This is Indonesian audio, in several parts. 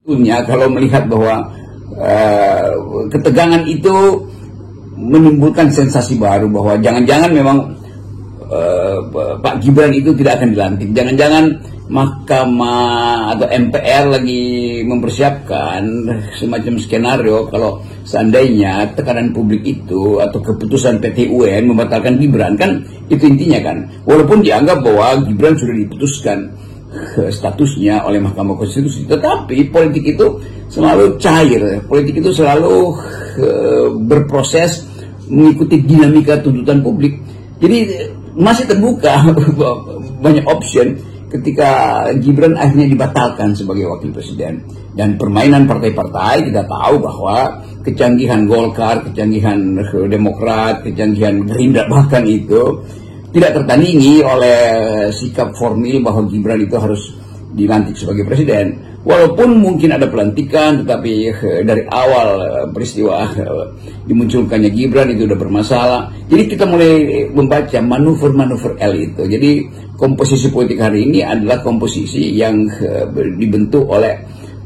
Kalau melihat bahwa ketegangan itu menimbulkan sensasi baru bahwa jangan-jangan memang Pak Gibran itu tidak akan dilantik, jangan-jangan Mahkamah atau MPR lagi mempersiapkan semacam skenario kalau seandainya tekanan publik itu atau keputusan PT UN membatalkan Gibran, kan itu intinya kan, walaupun dianggap bahwa Gibran sudah diputuskan statusnya oleh Mahkamah Konstitusi, tetapi politik itu selalu cair, politik itu selalu berproses mengikuti dinamika tuntutan publik. Jadi masih terbuka banyak option ketika Gibran akhirnya dibatalkan sebagai wakil presiden. Dan permainan partai-partai kita tahu bahwa kecanggihan Golkar, kecanggihan Demokrat, kecanggihan Gerindra bahkan itu tidak tertandingi oleh sikap formil bahwa Gibran itu harus dilantik sebagai presiden. Walaupun mungkin ada pelantikan, tetapi dari awal peristiwa dimunculkannya Gibran itu udah bermasalah. Jadi kita mulai membaca manuver-manuver elit itu. Jadi komposisi politik hari ini adalah komposisi yang dibentuk oleh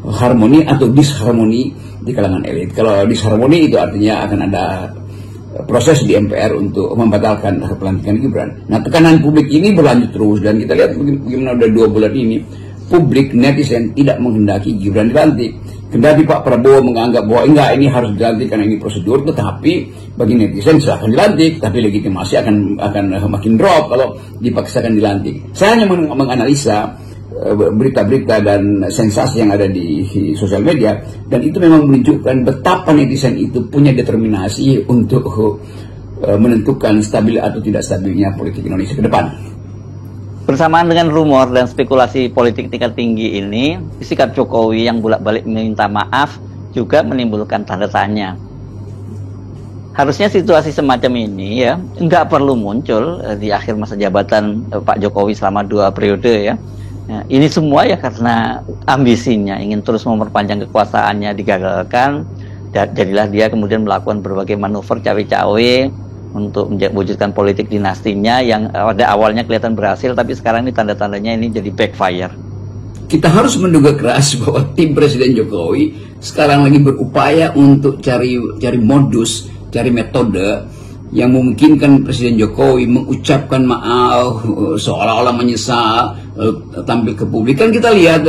harmoni atau disharmoni di kalangan elit. Kalau disharmoni itu artinya akan ada proses di MPR untuk membatalkan pelantikan Gibran. Nah, tekanan publik ini berlanjut terus dan kita lihat bagaimana udah 2 bulan ini publik netizen tidak menghendaki Gibran dilantik. Kendati Pak Prabowo menganggap bahwa enggak, ini harus dilantik karena ini prosedur, tetapi bagi netizen silahkan dilantik, tapi legitimasi akan makin drop kalau dipaksakan dilantik. Saya hanya menganalisa berita-berita dan sensasi yang ada di sosial media, dan itu memang menunjukkan betapa netizen itu punya determinasi untuk menentukan stabil atau tidak stabilnya politik Indonesia ke depan. Bersamaan dengan rumor dan spekulasi politik tingkat tinggi ini, sikap Jokowi yang bolak-balik meminta maaf juga menimbulkan tanda tanya. Harusnya situasi semacam ini ya nggak perlu muncul di akhir masa jabatan Pak Jokowi selama 2 periode ya. Nah, ini semua ya karena ambisinya ingin terus memperpanjang kekuasaannya digagalkan, dan jadilah dia kemudian melakukan berbagai manuver cawe-cawe untuk mewujudkan politik dinastinya yang pada awalnya kelihatan berhasil, tapi sekarang ini tanda-tandanya ini jadi backfire. Kita harus menduga keras bahwa tim Presiden Jokowi sekarang lagi berupaya untuk cari modus, cari metode yang memungkinkan Presiden Jokowi mengucapkan maaf seolah-olah menyesal tampil ke publik. Kan kita lihat